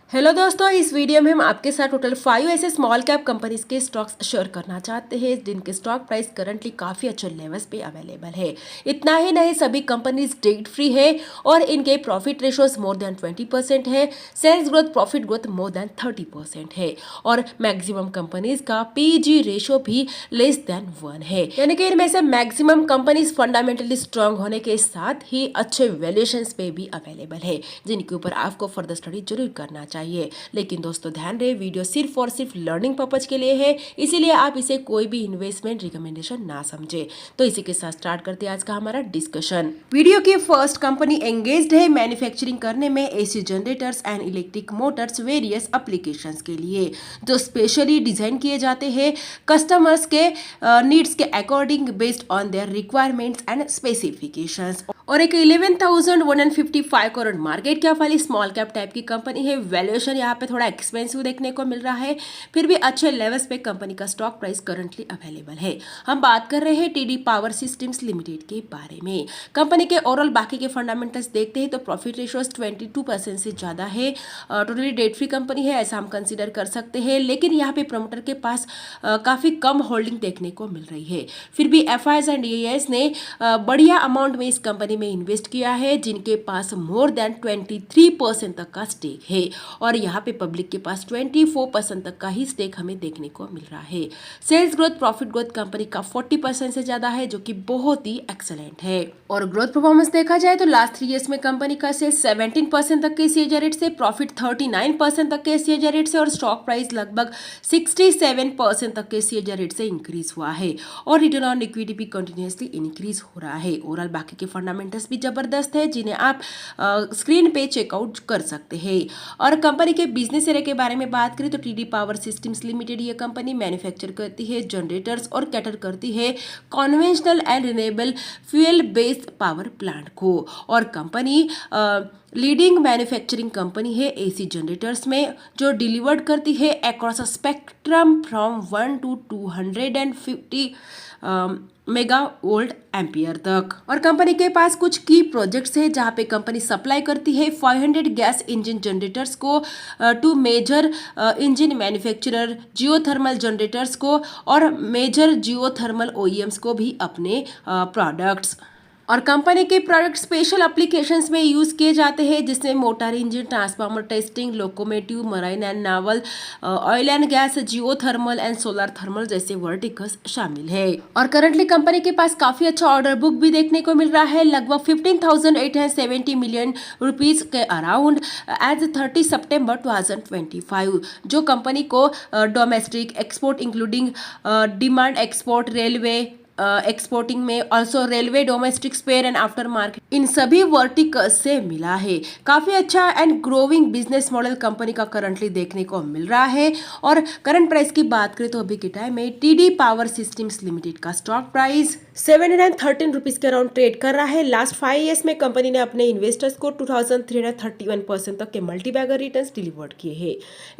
Hello दोस्तों, इस video में हम आपके साथ टोटल 5 ऐसे स्मॉल कैप कंपनीज के स्टॉक्स शेयर करना चाहते हैं जिनके स्टॉक प्राइस करंटली काफ़ी अच्छे लेवल्स पे अवेलेबल है। इतना ही नहीं, सभी कंपनीज डेट फ्री है और इनके प्रॉफिट रेशोज मोर देन 20% है। Sales growth, profit growth more than 30% है और मैक्सिमम कंपनीज का पीजी रेशो भी लेस देन 1 है। यानी कि इनमें से मैक्सिमम कंपनीज फंडामेंटली स्ट्रांग होने के साथ ही अच्छे वैल्यूएशंस पे भी अवेलेबल है, जिनके ऊपर आपको फर्दर स्टडी जरूर करना चाहिए। लेकिन दोस्तों ध्यान रहे, वीडियो सिर्फ और सिर्फ लर्निंग पर्पज के लिए है, इसीलिए आप इसे कोई भी इन्वेस्टमेंट रिकमेंडेशन ना समझे। तो इसी के साथ स्टार्ट करते हैं आज का हमारा डिस्कशन। वीडियो की फर्स्ट कंपनी एंगेज्ड है मैन्युफैक्चरिंग करने में AC generators and electric Motors various applications के लिए, जो स्पेशली डिजाइन किए जाते हैं कस्टमर्स के नीड्स के according based on their requirements and specifications. और एक 11,155 करोड़ मार्केट कैप वाली स्मॉल कैप टाइप की कंपनी है। वैल्यूएशन यहाँ पे थोड़ा एक्सपेंसिव देखने को मिल रहा है, फिर भी अच्छे लेवल्स पे कंपनी का स्टॉक प्राइस करंटली अवेलेबल है। हम बात कर रहे हैं टीडी पावर सिस्टम्स लिमिटेड के बारे में। कंपनी के ओवरऑल बाकी के फंडामेंटल्स देखते हैं तो प्रॉफिट रेशियोज 22% से ज़्यादा है। टोटली डेट फ्री कंपनी है, ऐसा हम कंसिडर कर सकते हैं, लेकिन यहाँ पे प्रमोटर के पास काफ़ी कम होल्डिंग देखने को मिल रही है। फिर भी एफआईएस एंड डीआईएस ने बढ़िया अमाउंट में इस कंपनी में इन्वेस्ट किया है, जिनके पास मोर देन 23% तक का स्टेक है और यहाँ पे पब्लिक के पास 24% तक का ही स्टेक हमें देखने को मिल रहा है। Sales growth, profit growth company का 40% से ज्यादा है, जो कि बहुत ही एक्सेलेंट है। और ग्रोथ परफॉर्मेंस देखा जाए तो लास्ट 3 ईयर्स में कंपनी का सेल्स 17% तक के सीएजी रेट से, प्रॉफिट 39% तक के सीएजी रेट से और स्टॉक प्राइस लगभग 67% तक के सीएजी रेट से इंक्रीज हुआ है और रिटर्न ऑन इक्विटी भी कंटिन्यूसली इंक्रीज हो रहा है। ओवरऑल बाकी के फंडामेंटल्स भी जबरदस्त है, जिन्हें आप स्क्रीन पे चेकआउट कर सकते हैं। और कंपनी के बिजनेस एरिया के बारे में बात करें तो टीडी पावर सिस्टम्स लिमिटेड ये कंपनी मैन्युफैक्चर करती है जनरेटर्स और कैटर करती है conventional and renewable fuel based power plant को। और कंपनी लीडिंग मैन्युफैक्चरिंग कंपनी है एसी जनरेटर्स में, जो डिलीवर्ड करती है across a spectrum from 1 to 250 mega volt ampere तक। और कंपनी के पास कुछ की प्रोजेक्ट्स है जहां पे कंपनी सप्लाई करती है 500 गैस इंजन जनरेटर्स को two major engine manufacturer, geothermal generators को और मेजर जियोथर्मल ओईएम्स को भी अपने प्रोडक्ट्स। और कंपनी के प्रोडक्ट स्पेशल एप्लीकेशंस में यूज किए जाते हैं, जिसमें motor engine, transformer testing, locomotive, marine and novel, oil and gas, geothermal and solar thermal जैसे वर्टिकल्स शामिल है। और करंटली कंपनी के पास काफी अच्छा ऑर्डर बुक भी देखने को मिल रहा है, लगभग 15,870 मिलियन रुपीज के अराउंड एज 30 सितंबर 2025, जो कंपनी को domestic export including demand export, railway exporting में, also railway, domestic spare and after market, इन सभी वर्टिकल्स से मिला है। काफी अच्छा and growing business model company का करंटली देखने को मिल रहा है। और करंट प्राइस की बात करें तो अभी के टाइम में टीडी पावर सिस्टम्स लिमिटेड का स्टॉक प्राइस 713 रुपीज के अराउंड ट्रेड कर रहा है। लास्ट 5 ईयर्स में कंपनी ने अपने इन्वेस्टर्स को 2331% तक के मल्टीबैगर रिटर्न्स डिलीवर्ड किए हैं।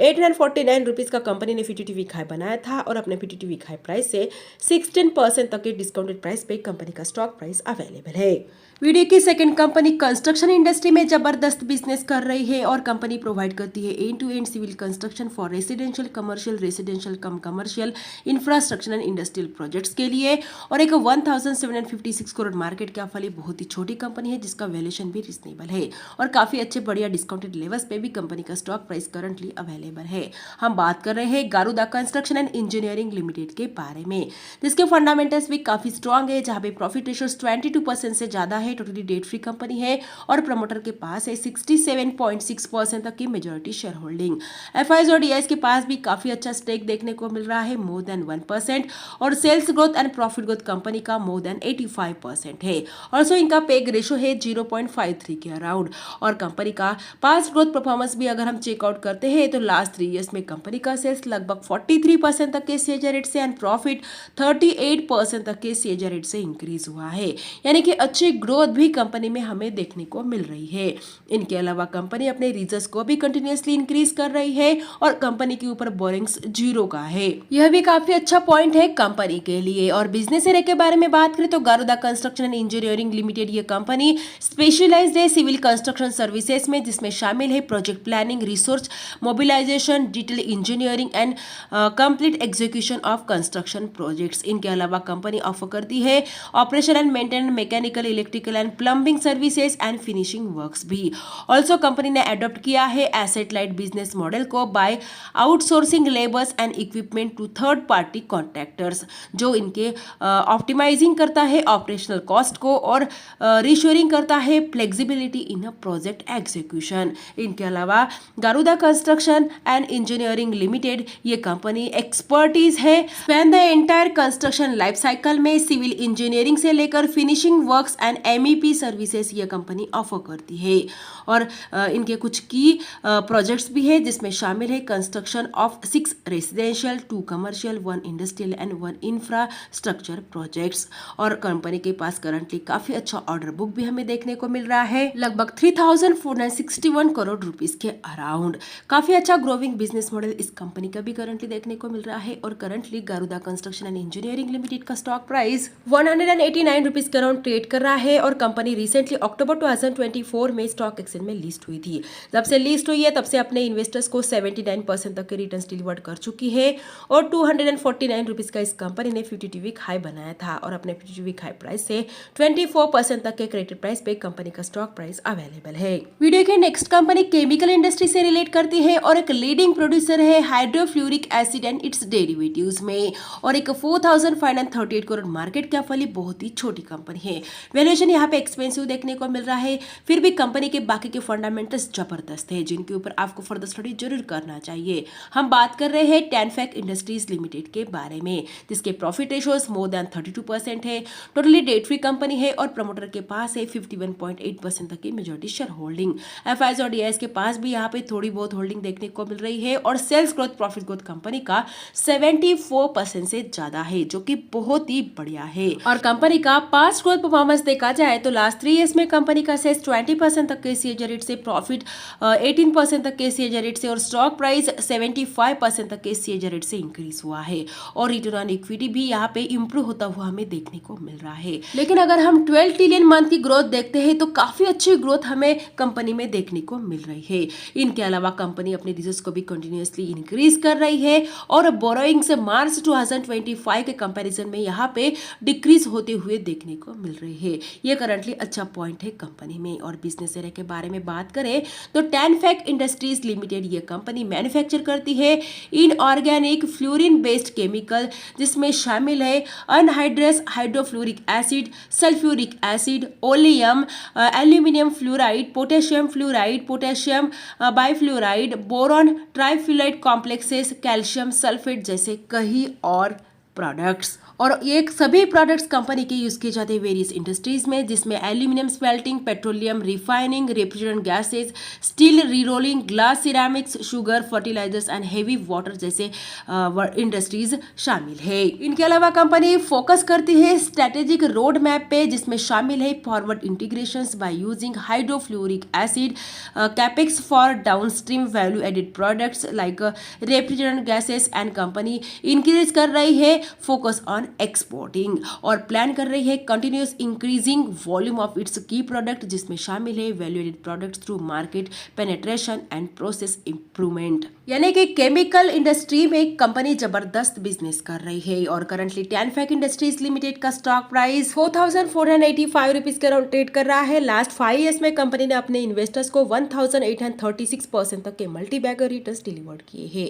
849 रुपीज का कंपनी ने फिफ्टी वीक हाई बनाया था और अपने फिफ्टी वीक हाई प्राइस से 16% तक के डिस्काउंटेड प्राइस पे कंपनी का स्टॉक प्राइस अवेलेबल है। वीडियो की सेकंड कंपनी कंस्ट्रक्शन इंडस्ट्री में जबरदस्त बिजनेस कर रही है और कंपनी प्रोवाइड करती है end to end civil construction for residential, commercial cum commercial, infrastructure and industrial projects के लिए। और एक 1756 करोड़ मार्केट कैप वाली बहुत ही छोटी कंपनी है, जिसका वैल्यूएशन भी रिजनेबल है और काफी अच्छे बढ़िया डिस्काउंटेड लेवल्स पे भी कंपनी का स्टॉक प्राइस करंटली अवेलेबल है। हम बात कर रहे हैं गारुदा कंस्ट्रक्शन एंड इंजीनियरिंग लिमिटेड के बारे में, जिसके फंडामेंटल्स भी काफी स्ट्रॉन्ग है, जहां पे प्रॉफिट रेशियो 22% से ज्यादा है, टोटली डेट फ्री कंपनी है और प्रमोटर के पास है 67.6% तक की मेजॉरिटी शेयर होल्डिंग। एफआईएस और डीआईएस के पास भी काफी अच्छा स्टेक देखने को मिल रहा है, मोर देन 1%। और sales growth and profit growth company का मोर देन 85% है। ऑल्सो इनका पेग रेशियो है 0.53 के अराउंड। और कंपनी का पास्ट ग्रोथ परफॉर्मेंस भी अगर हम चेकआउट करते हैं तो लास्ट 3 ईयर्स में कंपनी का सेल्स लगभग 43% तक के सीएजी रेट से एंड प्रॉफिट 38% तक के सीएजी रेट से इंक्रीज हुआ है, यानी कि अच्छी ग्रोथ ग्रोथ भी कंपनी में हमें देखने को मिल रही है। इनके अलावा कंपनी अपने रिजर्व्स को भी कंटिन्यूअसली इंक्रीज कर रही है और कंपनी के ऊपर बोरिंग्स 0 का है। यह भी काफी अच्छा पॉइंट है कंपनी के लिए। और बिजनेस एरिया के बारे में बात करें तो Garuda construction and engineering limited ये कंपनी स्पेशलाइज्ड है सिविल कंस्ट्रक्शन सर्विसेज में, जिसमें शामिल है project planning, resource mobilization, detail engineering and complete execution of construction projects. इनके अलावा कंपनी ऑफर करती है operation and maintenance, mechanical, electrical and plumbing services and finishing works भी। ऑल्सो कंपनी ने अडॉप्ट किया है एसेट लाइट बिजनेस मॉडल को by outsourcing labours and equipment to third party contractors, जो इनके ऑप्टिमाइजिंग करता है ऑपरेशनल कॉस्ट को और रिश्योरिंग करता है flexibility in a project execution. इनके अलावा गारुदा कंस्ट्रक्शन एंड इंजीनियरिंग लिमिटेड ये कंपनी एक्सपर्टीज है span the entire construction life cycle में, सिविल इंजीनियरिंग से लेकर finishing works and MEP services ये कंपनी ऑफर करती है। और इनके कुछ की प्रोजेक्ट्स भी है जिसमें शामिल है construction of 6 residential, 2 commercial, 1 industrial and 1 infrastructure projects. और कंपनी के पास करंटली काफी अच्छा ऑर्डर बुक भी हमें देखने को मिल रहा है, लगभग 3,461 करोड़ रुपीस के अराउंड। काफी अच्छा ग्रोविंग बिजनेस मॉडल इस कंपनी का भी करंटली देखने को मिल रहा है। और currently Garuda construction and engineering limited का स्टॉक प्राइस 189 रुपीस के अराउंड ट्रेड कर रहा है। और कंपनी रिसेंटली अक्टूबर 2024 में स्टॉक एक्सचेंज में लिस्ट हुई थी। जब से लिस्ट हुई है तब से अपने इन्वेस्टर्स को 79% तक के रिटर्न्स डिलीवर कर चुकी है। और 249 रुपीस का इस कंपनी ने 52 वीक हाई बनाया था और अपने 52 वीक हाई प्राइस से 24% तक के क्रेडिट प्राइस पे कंपनी का स्टॉक प्राइस अवेलेबल है। वीडियो की नेक्स्ट कंपनी केमिकल इंडस्ट्री से रिलेट करती है और एक लीडिंग प्रोड्यूसर है hydrofluoric acid and it's derivatives में। और एक 4,538 करोड़ मार्केट कैप वाली बहुत ही छोटी कंपनी है। वैल्यूएशन यहाँ पे एक्सपेंसिव देखने को मिल रहा है, फिर भी कंपनी के बाकी के फंडामेंटल्स जबरदस्त है जिनके ऊपर आपको फर्दर स्टडी जरूर करना चाहिए। हम बात कर रहे हैं टैनफैक इंडस्ट्रीज लिमिटेड के बारे में, जिसके प्रॉफिट रेशियोज मोर देन 32% है। टोटली डेट फ्री कंपनी है और प्रमोटर के पास है 51.8% तक की मेजॉरिटी शेयर होल्डिंग। एफआईएस और डीआईएस के पास भी यहाँ पे थोड़ी बहुत होल्डिंग देखने को मिल रही है। और sales growth, profit growth company का 74% से ज्यादा है, जो कि बहुत ही बढ़िया है। और कंपनी का पास्ट ग्रोथ परफॉर्मेंस देखा जाए तो लास्ट 3 इयर्स में कंपनी का सेल्स 20% तक के सीएजआर रेट से, प्रॉफिट 18% तक के सीएजआर रेट से और स्टॉक प्राइस 75% तक के सीएजआर रेट से इंक्रीज हुआ है। और रिटर्न ऑन इक्विटी भी यहाँ पे इंप्रूव होता हुआ हमें देखने को मिल रहा है। लेकिन अगर हम 12 ट्रिलियन मंथ की ग्रोथ देखते हैं तो काफी अच्छी ग्रोथ हमें कंपनी में देखने को मिल रही है। इनके अलावा कंपनी अपने रिजर्व्स को भी कंटिन्यूअसली इंक्रीज कर रही है और बोरोइंग्स मार्च 2025 के कंपैरिजन में यहाँ पे डिक्रीज होते हुए देखने को मिल रही है। ये करंटली अच्छा पॉइंट है कंपनी में। और बिजनेस एरिया के बारे में बात करें तो टैनफैक इंडस्ट्रीज लिमिटेड ये कंपनी मैन्युफैक्चर करती है इनऑर्गेनिक फ्लोरीन बेस्ड केमिकल, जिसमें शामिल है anhydrous hydrofluoric acid, sulphuric acid, oleum, aluminium fluoride, potassium fluoride, potassium bifluoride, boron trifluoride complexes, calcium sulphate जैसे कई और प्रोडक्ट्स। और ये सभी प्रोडक्ट्स कंपनी के यूज किए जाते हैं वेरियस इंडस्ट्रीज में, जिसमें aluminium smelting, petroleum refining, refrigerant gases, steel rerolling, glass ceramics, sugar, fertilisers and heavy water जैसे इंडस्ट्रीज शामिल है। इनके अलावा कंपनी फोकस करती है स्ट्रेटेजिक रोड मैप पे, जिसमें शामिल है forward integrations by using hydrofluoric acid, capex for downstream value added products like refrigerant gases and company increase कर रही है फोकस ऑन एक्सपोर्टिंग और प्लान कर रही है continuous increasing volume of its key product, जिसमें शामिल है value added products through market penetration and process improvement. यानी कि केमिकल इंडस्ट्री में कंपनी जबरदस्त बिजनेस कर रही है। और करंटली टैनफैक इंडस्ट्रीज लिमिटेड का स्टॉक प्राइस 4,485 रुपीज के अराउंड ट्रेड कर रहा है। लास्ट 5 इयर्स में कंपनी ने अपने इन्वेस्टर्स को 1,836% तक के मल्टी बैगर रिटर्न्स डिलीवर्ड किए हैं।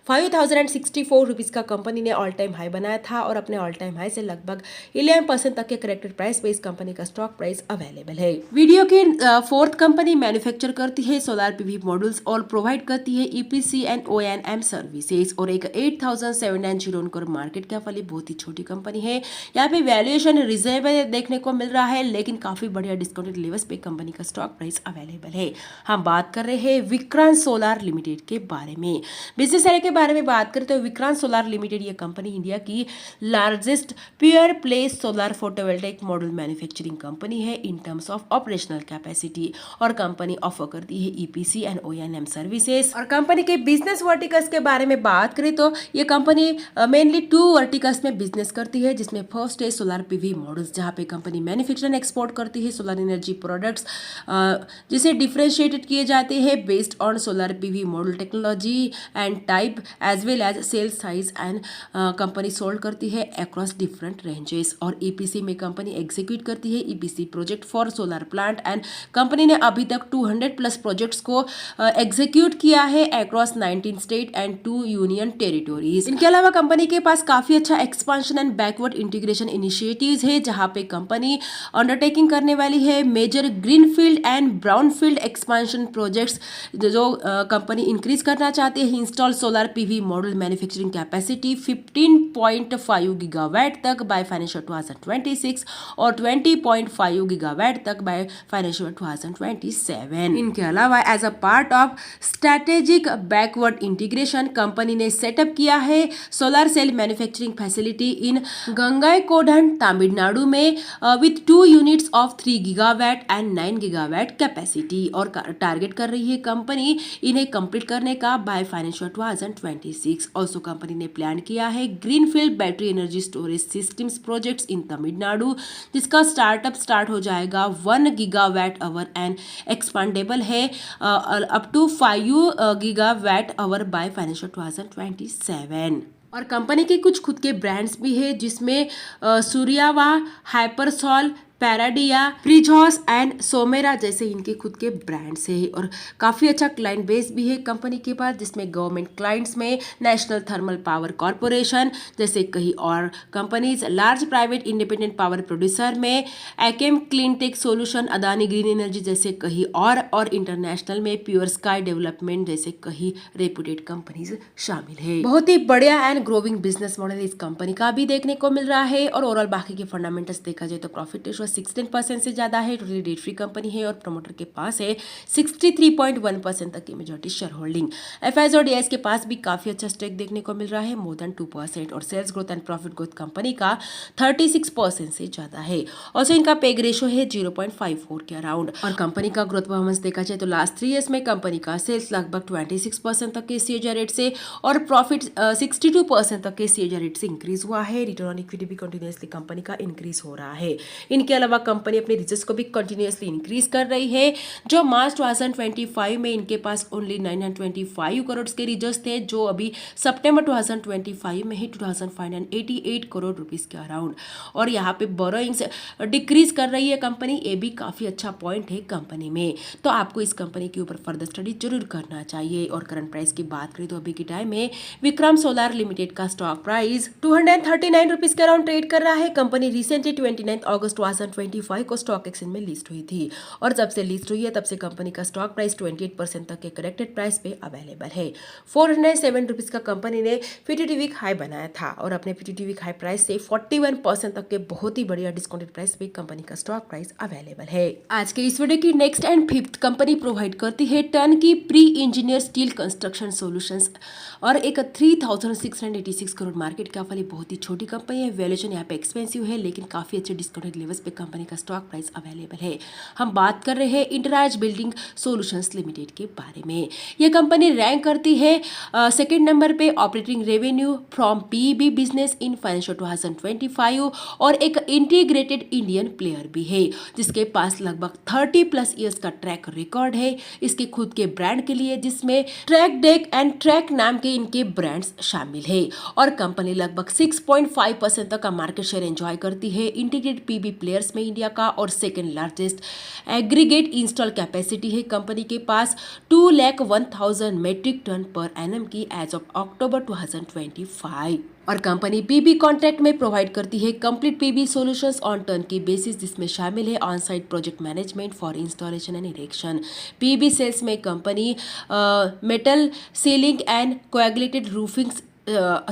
5,064 रुपीज का कंपनी ने ऑल टाइम हाई बनाया था और अपने ऑल टाइम हाई से लगभग 11% तक के करेक्टेड प्राइस पे इस कंपनी का स्टॉक प्राइस अवेलेबल है। वीडियो की 4th कंपनी मैन्युफैक्चर करती है सोलर पीवी मॉड्यूल्स और प्रोवाइड करती है ईपीसी एंड ओएनएम सर्विसेज। और एक 8,790 करोड़ मार्केट कैप वाली बहुत ही छोटी कंपनी है। यहाँ पे वैल्यूएशन रिजनेबल देखने को मिल रहा है, लेकिन काफी बढ़िया डिस्काउंटेड लेवल्स पे कंपनी का स्टॉक प्राइस अवेलेबल है। हम बात कर रहे हैं विक्रांत सोलार लिमिटेड के बारे में। बिजनेस एरिया के बारे में बात करें तो विक्रांत सोलार लिमिटेड ये कंपनी इंडिया की largest pure play solar photovoltaic module manufacturing company है in terms of operational capacity. और कंपनी ऑफर करती है ईपीसी एंड ओएनएम सर्विसेज। और कंपनी के बिजनेस वर्टिकल्स के बारे में बात करें तो ये कंपनी मेनली 2 वर्टिकल्स में बिजनेस करती है, जिसमें फर्स्ट है सोलर पीवी मॉडल्स, जहां पे कंपनी मैन्युफैक्चर एक्सपोर्ट करती है सोलर एनर्जी प्रोडक्ट्स जिसे डिफरेंशिएटेड किए जाते हैं based on solar PV model technology and type as well as sales size and company sold करती है अक्रॉस डिफरेंट रेंजेस। और ईपीसी में कंपनी एग्जीक्यूट करती है EPC project for solar plant and company ने अभी तक 200 प्लस प्रोजेक्ट्स को एग्जीक्यूट किया है across 19 state and 2 union territories. इनके अलावा कंपनी के पास काफी अच्छा expansion and backward integration initiatives है, जहां पे कंपनी अंडरटेकिंग करने वाली है major greenfield and brownfield expansion projects जो कंपनी इंक्रीज करना चाहती है। Install solar PV model manufacturing capacity 15.5 gigawatt तक बाय फाइनेंशियल 2026 और 20.5 गीगावाट तक बाय फाइनेंशियल 2027। इनके अलावा as a part of strategic backward integration company ने सेटअप किया है solar cell manufacturing facility in Gangaikondan Tamil Nadu में with 2 units of 3 gigawatt and 9 gigawatt capacity. और टारगेट कर रही है कंपनी इन्हें कंप्लीट करने का बाय फाइनेंशियल 2026। ऑल्सो कंपनी ने प्लान किया है greenfield battery energy storage systems projects in Tamil Nadu, जिसका स्टार्ट हो जाएगा 1 गीगावाट आवर एंड एक्सपांडेबल है up to 5 gigawatt hour by financial 2027। और कंपनी के कुछ खुद के ब्रांड्स भी है, जिसमें सूर्यावा, हाइपरसॉल, पैराडिया, फ्रिजहॉस एंड सोमेरा जैसे इनके खुद के ब्रांड्स है। और काफ़ी अच्छा क्लाइंट बेस भी है कंपनी के पास, जिसमें गवर्नमेंट क्लाइंट्स में नेशनल थर्मल पावर कॉरपोरेशन जैसे कई और companies, large private independent power producer में ACME clean tech solution, Adani green energy जैसे कई और इंटरनेशनल में प्योर स्काई डेवलपमेंट जैसे कई रेपुटेड कंपनीज शामिल है। बहुत ही बढ़िया एंड ग्रोविंग बिजनेस मॉडल इस कंपनी का भी देखने को मिल रहा है। और ओवरऑल बाकी के फंडामेंटल्स देखा जाए तो प्रॉफिट रेशियो 16% से ज्यादा है, टोटली डेट फ्री कंपनी है और प्रमोटर के पास है 63.1% तक की मेजॉरिटी शेयर होल्डिंग। एफआईएस और डीआईएस के पास भी काफी अच्छा स्टेक देखने को मिल रहा है, मोर देन 2%। और sales growth and profit growth company का 36% से ज्यादा है। और इनका पेग रेशियो है 0.54 के अराउंड। और कंपनी का ग्रोथ परफॉर्मेंस देखा जाए तो लास्ट 3 ईयर्स में कंपनी का सेल्स लगभग 26% तक के सीएजीआर रेट से और प्रॉफिट 62% तक के सीएजीआर रेट से इंक्रीज हुआ है। रिटर्न ऑन इक्विटी भी कंटिन्यूअसली कंपनी का इंक्रीज हो रहा है। इनके अलावा कंपनी अपने रिजर्व्स को भी कंटिन्यूअसली इंक्रीज कर रही है। जो मार्च 2025 में इनके पास ओनली 925 करोड़ के रिजर्व्स थे, जो अभी सितंबर 2025 में ही 2588 करोड़ रुपीस के अराउंड। और यहाँ पे बोरोइंग्स डिक्रीज कर रही है कंपनी, ये भी काफी अच्छा पॉइंट है कंपनी में। तो आपको इस कंपनी के ऊपर फर्दर स्टडी जरूर करना चाहिए। और करंट प्राइस की बात करें तो अभी के टाइम में विक्रम सोलर लिमिटेड का स्टॉक प्राइस 239 रुपीस के अराउंड ट्रेड कर रहा है। कंपनी रिसेंटली 29 अगस्त 2025 को स्टॉक एक्सचेंज में लिस्ट हुई थी और जब से लिस्ट हुई है तब से कंपनी का स्टॉक प्राइस 28% तक के करेक्टेड प्राइस पे अवेलेबल है। 407 रुपीस का कंपनी ने 52 वीक हाई बनाया था और अपने 52 वीक हाई प्राइस से 41% तक के बहुत ही बढ़िया डिस्काउंटेड प्राइस पे कंपनी का स्टॉक प्राइस अवेलेबल है। आज के इस वीडियो की next and fifth company provide करती है टर्न की pre engineer steel construction solutions और एक 3686 करोड़ मार्केट कैप वाली बहुत ही छोटी कंपनी है। वैल्यूएशन यहाँ पे एक्सपेंसिव है लेकिन काफी अच्छे डिस्काउंटेड लेवल्स पे कंपनी का स्टॉक प्राइस अवेलेबल है। हम बात कर रहे हैं इंटरराज बिल्डिंग सॉल्यूशंस लिमिटेड के बारे में। यह कंपनी रैंक करती है सेकेंड नंबर पे operating revenue from PEB business in financial 2025 और एक इंटीग्रेटेड इंडियन प्लेयर भी है जिसके पास लगभग 30+ ईयर्स का ट्रैक रिकॉर्ड है इसके खुद के ब्रांड के लिए, जिसमें ट्रैक डेक एंड ट्रैक नाम के इनके ब्रांड्स शामिल है। और कंपनी लगभग 6.5% तक का मार्केट शेयर एंजॉय करती है इंटीग्रेटेड पीबी प्लेयर्स में इंडिया का और second largest aggregate install capacity है कंपनी के पास 2,01,000 मेट्रिक टन पर एनम की एज ऑफ अक्टूबर 2025। और कंपनी पीबी कॉन्ट्रैक्ट में प्रोवाइड करती है complete PB solutions on turnkey basis, जिसमें शामिल है on site project management for installation and erection. PB sales में company metal ceiling and coagulated roofing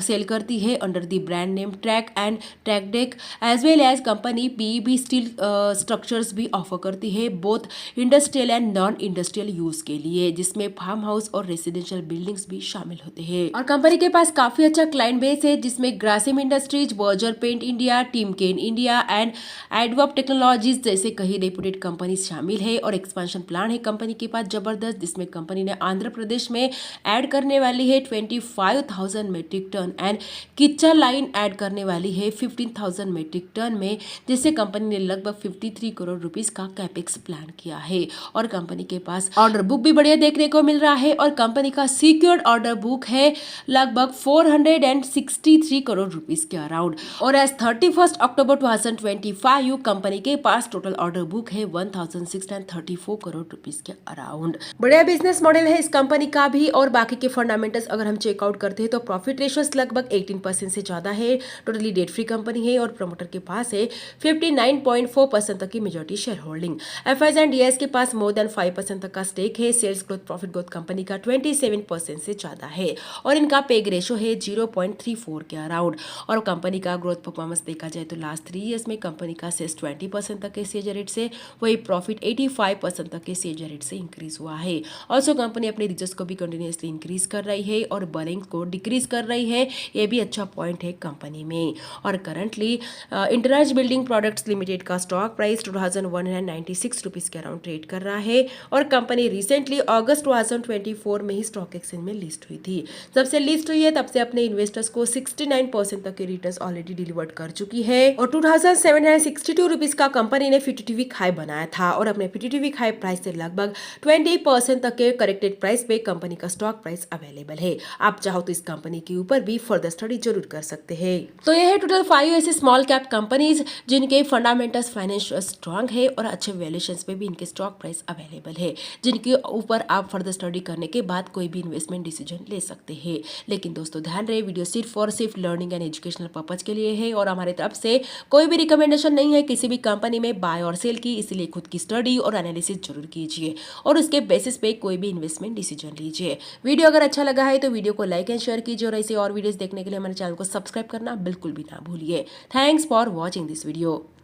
sell करती है under the brand name track and trackdeck as well as company PEB steel structures भी offer करती है both industrial and non industrial use के लिए, जिसमें farm house और रेसिडेंशियल बिल्डिंग्स भी शामिल होते हैं। और कंपनी के पास काफी अच्छा क्लाइंट बेस है, जिसमें Grasim industries, Berger paint India, Timken India and Advarb technologies जैसे कई रेपुटेड कंपनी शामिल है। और एक्सपेंशन प्लान है कंपनी के पास जबरदस्त, जिसमें कंपनी ने आंध्र प्रदेश में ऐड करने वाली है 25,000 metric ton and Kichha line add करने वाली है 15,000 मेट्रिक टन में, जिससे कंपनी ने लगभग 53 करोड़ रुपीस का कैपेक्स प्लान किया है। और कंपनी के पास ऑर्डर बुक भी बढ़िया देखने को मिल रहा है और कंपनी का सिक्योर्ड ऑर्डर बुक है लगभग 463 करोड़ रुपीस के अराउंड। और एज 31 अक्टूबर 2025 कंपनी के पास टोटल ऑर्डर बुक है 1634 करोड़ रुपीस के अराउंड। बढ़िया बिजनेस मॉडल है इस कंपनी का भी। और बाकी के फंडामेंटल्स अगर हम चेकआउट करते हैं तो प्रॉफिट रेशियोस लगभग 18% से ज्यादा है, टोटली डेट फ्री कंपनी है और प्रमोटर के पास है 59.4% तक की majority share holding. FIIs and DIIs के पास मोर देन 5% तक का स्टेक है। Sales growth, profit growth company का 27% से ज्यादा है और इनका पेग रेशो है 0.34 के अराउंड। और कंपनी का ग्रोथ परफॉर्मेंस देखा जाए तो लास्ट 3 ईयर्स में कंपनी का सेल्स 20% तक के सीएजी रेट से, वही प्रॉफिट 85% तक के सीएजी रेट से इंक्रीज हुआ है। ऑल्सो कंपनी अपने रिजर्व्स को भी कंटिन्यूसली इंक्रीज कर रही है और बर्निंग को डिक्रीज कर रही है, ये भी अच्छा पॉइंट है कंपनी में। और करंटली इंटरराज बिल्डिंग प्रोडक्ट्स लिमिटेड का स्टॉक प्राइस 2196 रुपीस के अराउंड ट्रेड कर रहा है और कंपनी रिसेंटली अगस्त 2024 में ही स्टॉक एक्सचेंज में लिस्ट हुई थी। जब से लिस्ट हुई है तब से अपने इन्वेस्टर्स को 69% तक के रिटर्न्स ऑलरेडी डिलीवर्ड कर चुकी है। और 2762 रुपीस का कंपनी ने 52 वीक हाई बनाया था और अपने 52 वीक हाई प्राइस से लगभग 20% तक के करेक्टेड प्राइस पे कंपनी का स्टॉक प्राइस अवेलेबल है। आप चाहो तो इस कंपनी के ऊपर भी फर्दर स्टडी जरूर कर सकते हैं। तो यह है टोटल 5 ऐसे स्मॉल कैप कंपनीज जिनके फंडामेंटल्स फाइनेंशियल स्ट्रांग है और अच्छे वैल्यूएशंस पे भी इनके स्टॉक प्राइस अवेलेबल है, जिनके ऊपर आप फर्दर स्टडी करने के बाद कोई भी इन्वेस्टमेंट डिसीजन ले सकते हैं। लेकिन दोस्तों ध्यान रहे, वीडियो सिर्फ और सिर्फ लर्निंग एंड एजुकेशनल पर्पज के लिए है और हमारी तरफ से कोई भी रिकमेंडेशन नहीं है किसी भी कंपनी में बाय और सेल की, इसलिए खुद की स्टडी और एनालिसिस जरूर कीजिए और उसके बेसिस पे कोई भी इन्वेस्टमेंट डिसीजन लीजिए। वीडियो अगर अच्छा लगा है तो वीडियो को लाइक एंड शेयर कीजिए और ऐसे और वीडियोस देखने के लिए हमारे चैनल को सब्सक्राइब करना बिल्कुल भी ना भूलिए। Thanks for watching this video.